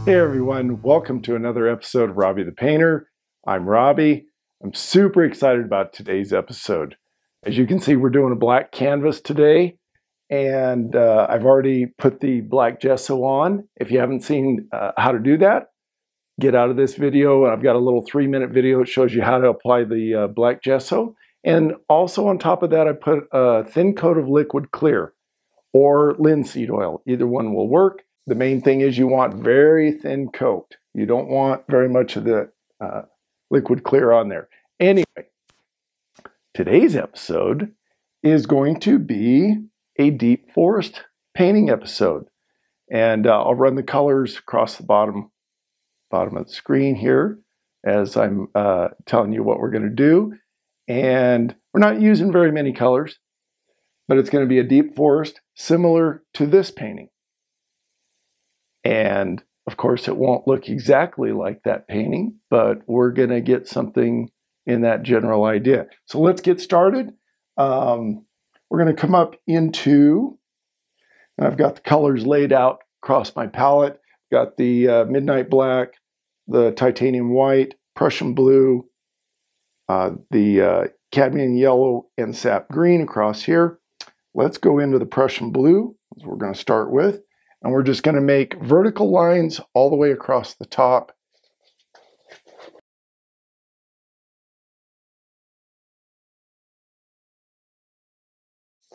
Hey everyone, welcome to another episode of Robbie the Painter. I'm Robbie. I'm super excited about today's episode. As you can see, we're doing a black canvas today, and I've already put the black gesso on. If you haven't seen how to do that, get out of this video. I've got a little 3-minute video that shows you how to apply the black gesso. And also on top of that, I put a thin coat of liquid clear or linseed oil. Either one will work. The main thing is you want very thin coat. You don't want very much of the liquid clear on there. Anyway, today's episode is going to be a deep forest painting episode. And I'll run the colors across the bottom of the screen here as I'm telling you what we're going to do. And we're not using very many colors, but it's going to be a deep forest similar to this painting. And of course, it won't look exactly like that painting, but we're going to get something in that general idea. So let's get started. We're going to come up into, and I've got the colors laid out across my palette. Got the midnight black, the titanium white, Prussian blue, the cadmium yellow, and sap green across here. Let's go into the Prussian blue, as we're going to start with. And we're just going to make vertical lines all the way across the top.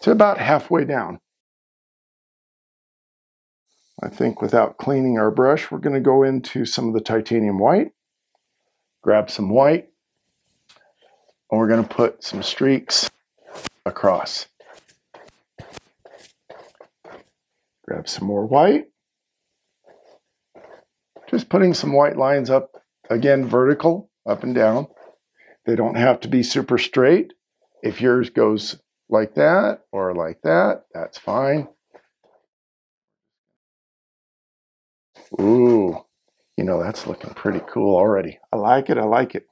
To about halfway down. I think without cleaning our brush, we're going to go into some of the titanium white. Grab some white. And we're going to put some streaks across. Grab some more white. Just putting some white lines up, again, vertical, up and down. They don't have to be super straight. If yours goes like that or like that, that's fine. Ooh, you know, that's looking pretty cool already. I like it, I like it.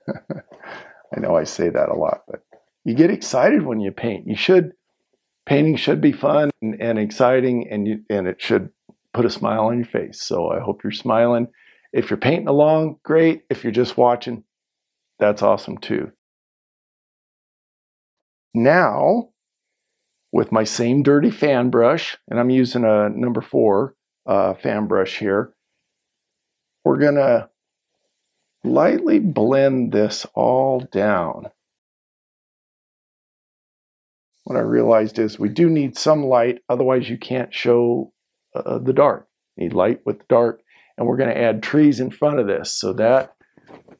I know I say that a lot, but you get excited when you paint. You should. Painting should be fun and exciting, and it should put a smile on your face. So I hope you're smiling. If you're painting along, great. If you're just watching, that's awesome too. Now, with my same dirty fan brush, and I'm using a number 4 fan brush here, we're going to lightly blend this all down. What I realized is we do need some light, otherwise you can't show the dark. You need light with the dark, and we're going to add trees in front of this, so that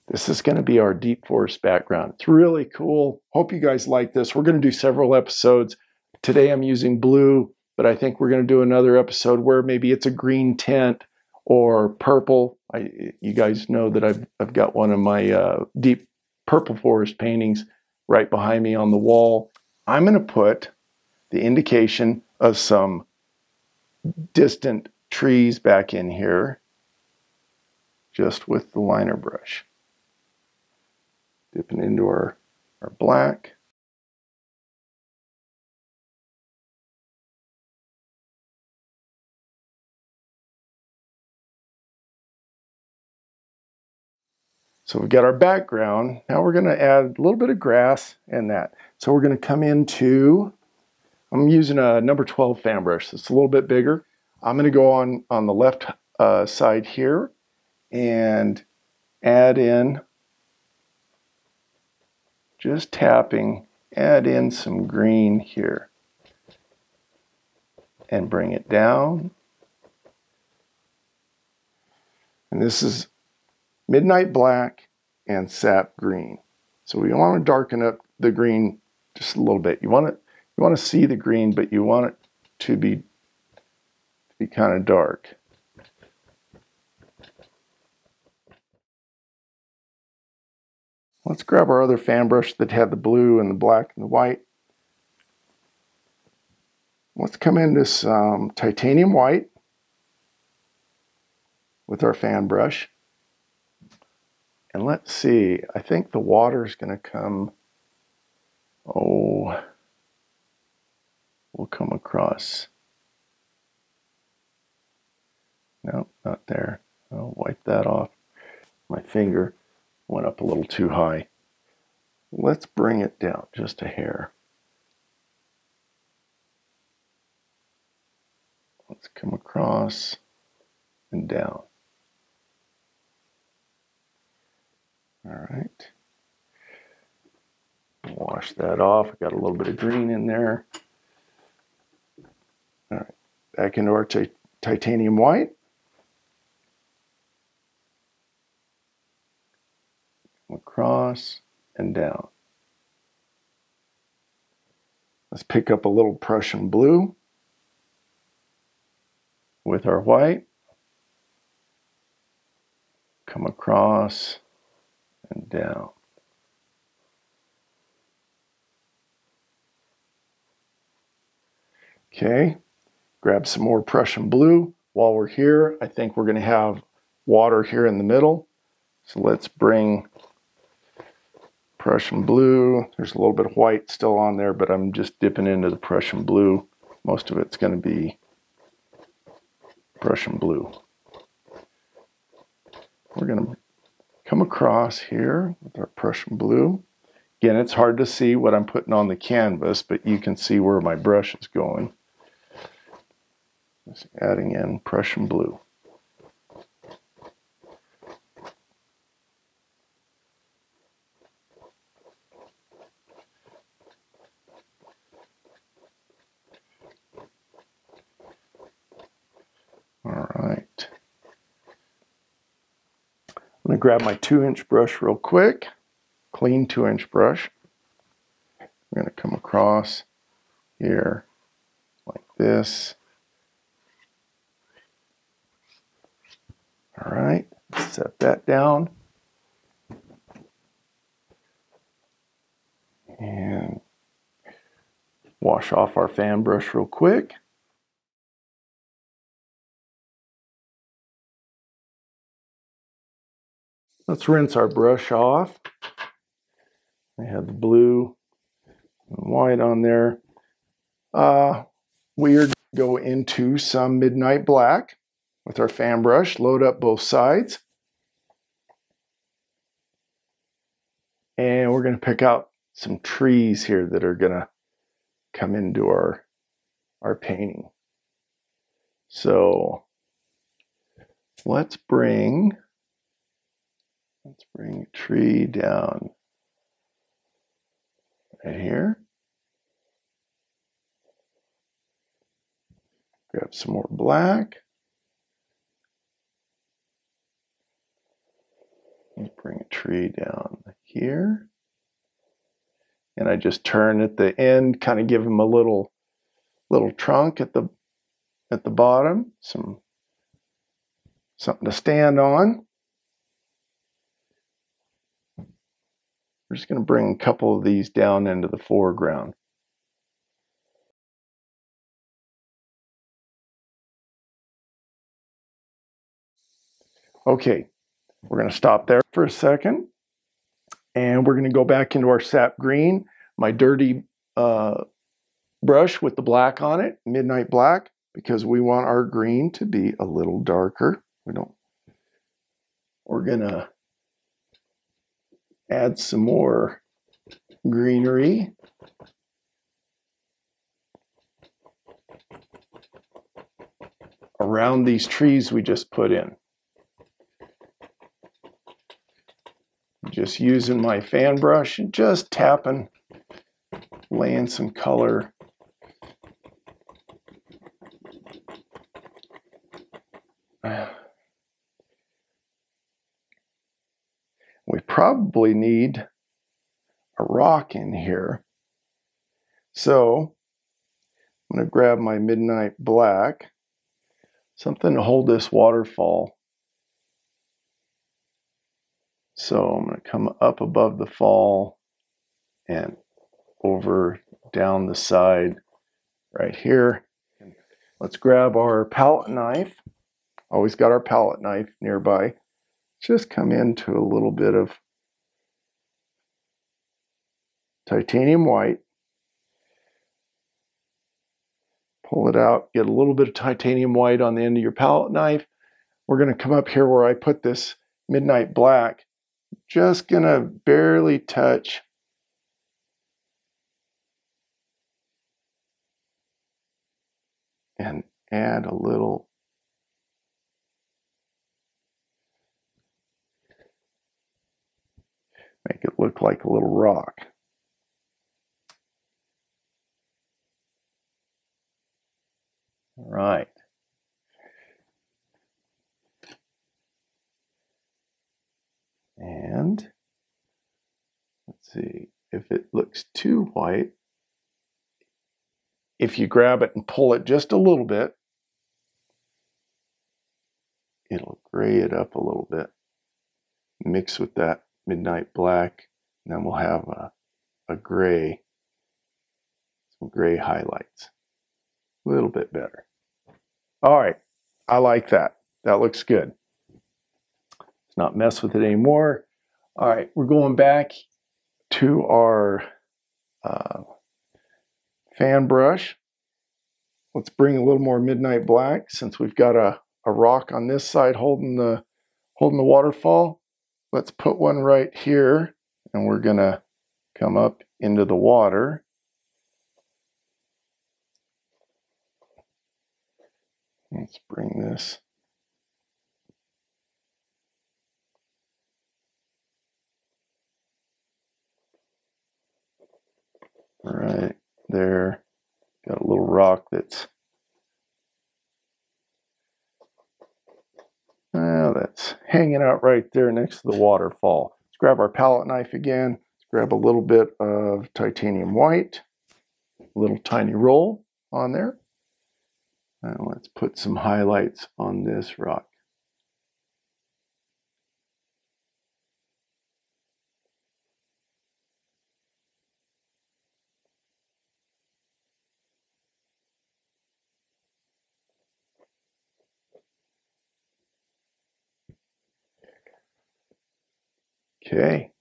this is going to be our deep forest background. It's really cool. Hope you guys like this. We're going to do several episodes. Today I'm using blue, but I think we're going to do another episode where maybe it's a green tint or purple. You guys know that I've got one of my deep purple forest paintings right behind me on the wall. I'm going to put the indication of some distant trees back in here, just with the liner brush. Dipping into our black. So we've got our background. Now we're going to add a little bit of grass and that. So we're going to come into, I'm using a number 12 fan brush. It's a little bit bigger. I'm going to go on the left side here and add in, just tapping, add in some green here and bring it down. And this is midnight black and sap green. So we want to darken up the green just a little bit. You want to see the green, but you want it to be kind of dark. Let's grab our other fan brush that had the blue and the black and the white. Let's come into some titanium white with our fan brush. And let's see, I think the water is going to come, we'll come across No, not there. I'll wipe that off. My finger went up a little too high. Let's bring it down just a hair. Let's come across and down. All right. Wash that off. Got a little bit of green in there. All right. Back into our titanium white. Across and down. Let's pick up a little Prussian blue with our white. Come across and down. Okay, grab some more Prussian blue. While we're here, I think we're going to have water here in the middle. So let's bring Prussian blue. There's a little bit of white still on there, but I'm just dipping into the Prussian blue. Most of it's going to be Prussian blue. We're going to come across here with our Prussian blue. Again, it's hard to see what I'm putting on the canvas, but you can see where my brush is going. Just adding in Prussian blue. All right. I'm going to grab my 2-inch brush real quick. Clean 2-inch brush. I'm going to come across here like this. All right, set that down. And wash off our fan brush real quick. Let's rinse our brush off. I have the blue and white on there. We're going to go into some midnight black with our fan brush, load up both sides. And we're going to pick out some trees here that are going to come into our painting. So let's bring a tree down right here. Grab some more black. Let's bring a tree down here. And I just turn at the end, kind of give him a little trunk at the bottom, something to stand on. We're just going to bring a couple of these down into the foreground. Okay, we're going to stop there for a second. And we're going to go back into our sap green, my dirty brush with the black on it, midnight black, because we want our green to be a little darker. We're going to add some more greenery. Around these trees we just put in. Just using my fan brush and just tapping, laying some color. We probably need a rock in here. So I'm going to grab my midnight black, something to hold this waterfall. So I'm going to come up above the fall and over down the side right here. Let's grab our palette knife. Always got our palette knife nearby. Just come into a little bit of titanium white. Pull it out, get a little bit of titanium white on the end of your palette knife, we're going to come up here where I put this midnight black. Just going to barely touch and add a little. Make it look like a little rock. All right. And let's see if it looks too white. If you grab it and pull it just a little bit, it'll gray it up a little bit. Mix with that midnight black, and then we'll have a gray, some gray highlights. A little bit better. All right, I like that. That looks good. Let's not mess with it anymore. All right, we're going back to our fan brush. Let's bring a little more midnight black since we've got a rock on this side holding the waterfall. Let's put one right here, and we're gonna come up into the water. Let's bring this. Right there. Got a little rock that's hanging out right there next to the waterfall. Let's grab our palette knife again. Let's grab a little bit of titanium white, a little tiny roll on there. And let's put some highlights on this rock. Okay.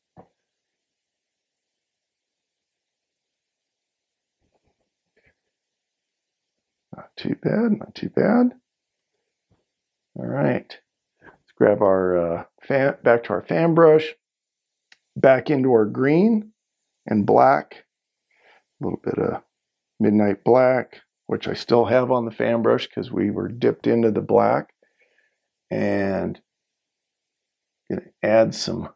Not too bad, not too bad. All right. Let's grab our back to our fan brush, back into our green and black, a little bit of midnight black, which I still have on the fan brush because we were dipped into the black, and I'm going to add some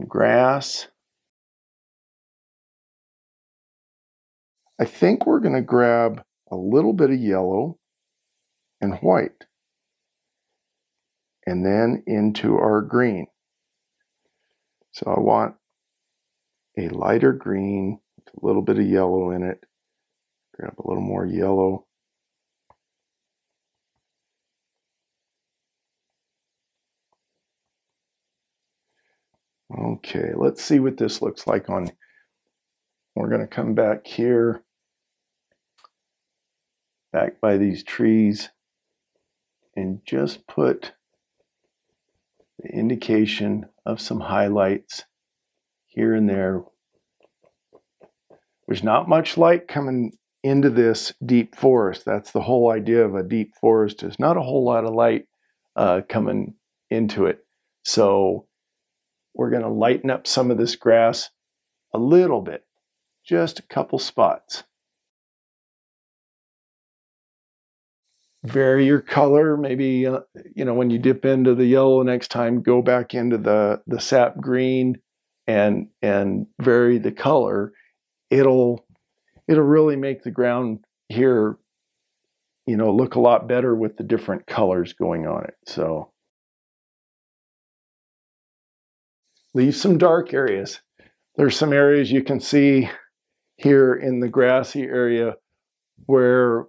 grass. I think we're going to grab a little bit of yellow and white, and then into our green. So I want a lighter green with a little bit of yellow in it. Grab a little more yellow. Okay, let's see what this looks like on. We're going to come back here, back by these trees, and just put the indication of some highlights here and there. There's not much light coming into this deep forest. That's the whole idea of a deep forest, is not a whole lot of light coming into it. So we're going to lighten up some of this grass a little bit, just a couple spots. Vary your color. Maybe when you dip into the yellow next time, go back into the sap green and vary the color. It'll really make the ground here, look a lot better with the different colors going on it. So leave some dark areas. There's some areas you can see here in the grassy area where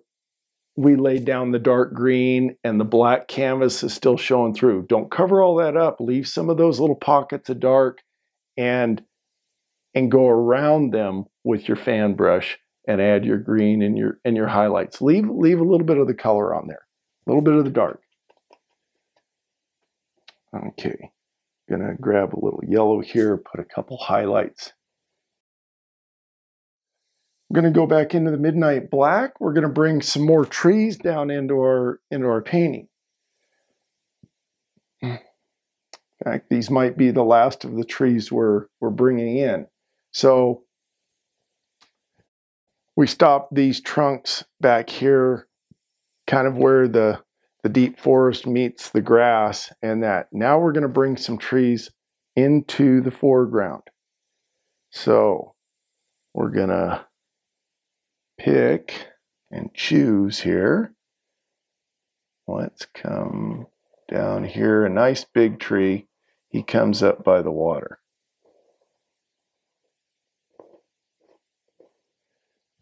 we laid down the dark green and the black canvas is still showing through. Don't cover all that up. Leave some of those little pockets of dark and go around them with your fan brush and add your green and your highlights. Leave a little bit of the color on there, a little bit of the dark. Okay, gonna grab a little yellow here, put a couple highlights. We're gonna go back into the midnight black. We're gonna bring some more trees down into our painting. In fact, these might be the last of the trees we're bringing in. So we stopped these trunks back here, kind of where the deep forest meets the grass, and that now we're going to bring some trees into the foreground. So we're going to pick and choose here. Let's come down here, a nice big tree. He comes up by the water.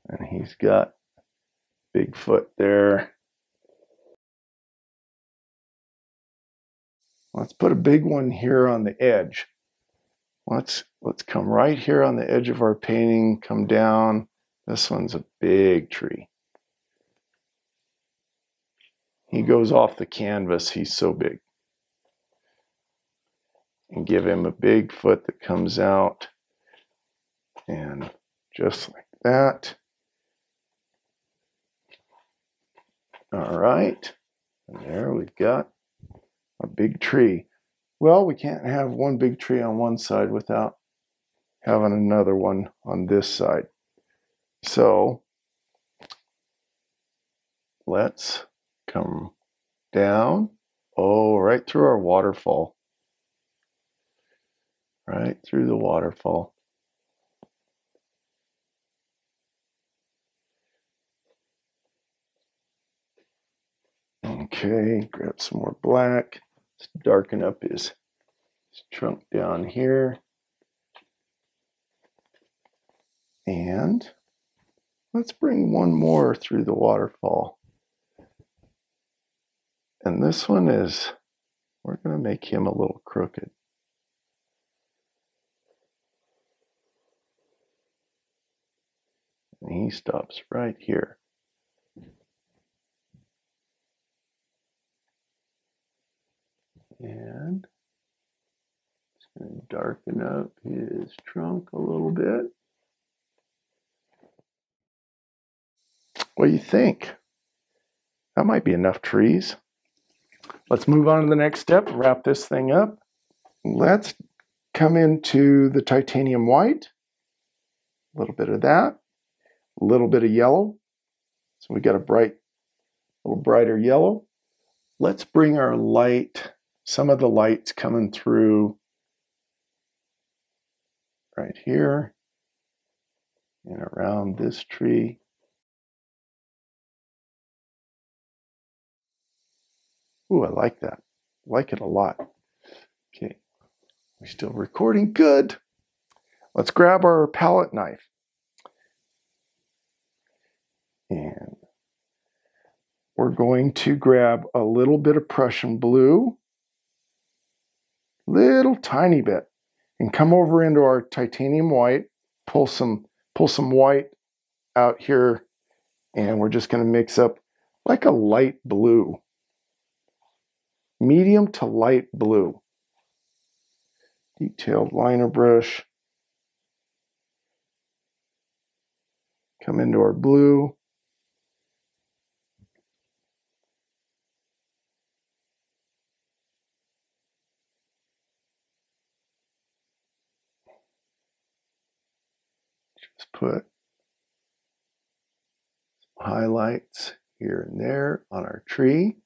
And he's got Bigfoot there. Let's put a big one here on the edge. Let's come right here on the edge of our painting, come down. This one's a big tree. He goes off the canvas, he's so big. And give him a big foot that comes out. And just like that. All right. And there we've got a big tree. Well, we can't have one big tree on one side without having another one on this side. So let's come down. Oh, right through our waterfall. Right through the waterfall. Okay, grab some more black. Let's darken up his trunk down here. And let's bring one more through the waterfall. And this one is, we're going to make him a little crooked. And he stops right here. And it's going to darken up his trunk a little bit. What do you think? That might be enough trees. Let's move on to the next step, wrap this thing up. Let's come into the titanium white. A little bit of that. A little bit of yellow. So we got a little brighter yellow. Let's bring our light, some of the lights coming through right here and around this tree. Ooh, I like that. I like it a lot. Okay, we're still recording. Good. Let's grab our palette knife. And we're going to grab a little bit of Prussian blue, little tiny bit, and come over into our titanium white, pull some white out here, and we're just going to mix up like a light blue, medium to light blue. Detailed liner brush. Come into our blue. Just put highlights here and there on our tree.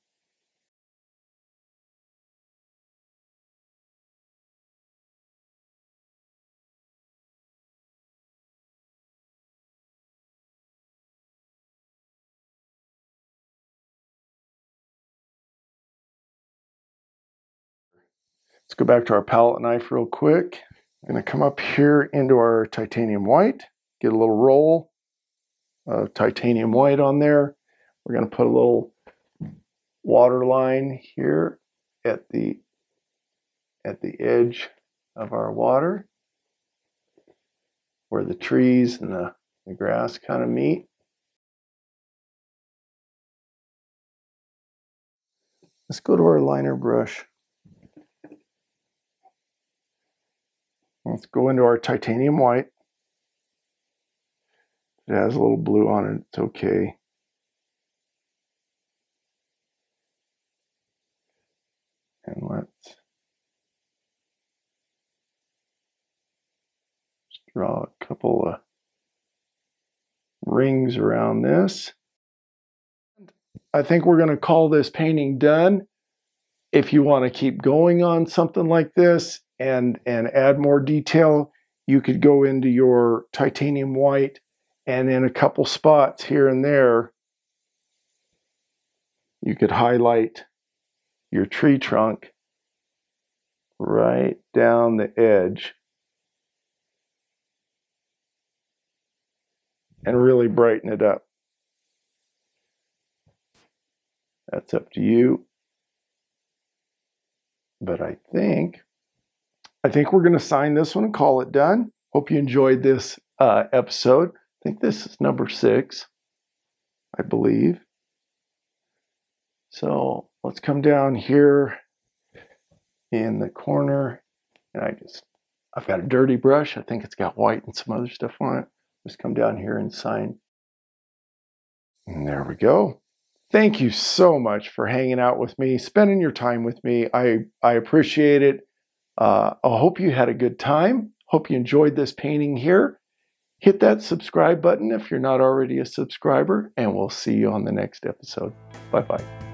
Let's go back to our palette knife real quick. I'm going to come up here into our titanium white, get a little roll of titanium white on there. We're going to put a little water line here at the edge of our water where the trees and the grass kind of meet. Let's go to our liner brush. Let's go into our titanium white. It has a little blue on it, it's okay. And let's Draw a couple of rings around this. I think we're going to call this painting done. If you want to keep going on something like this and add more detail, you could go into your titanium white and in a couple spots here and there, you could highlight your tree trunk right down the edge and really brighten it up. That's up to you. But I think we're going to sign this one and call it done. Hope you enjoyed this episode. I think this is number 6, I believe. So let's come down here in the corner, and I've got a dirty brush. I think it's got white and some other stuff on it. Just come down here and sign. And there we go. Thank you so much for hanging out with me, spending your time with me. I appreciate it. I hope you had a good time. Hope you enjoyed this painting here. Hit that subscribe button if you're not already a subscriber, and we'll see you on the next episode. Bye-bye.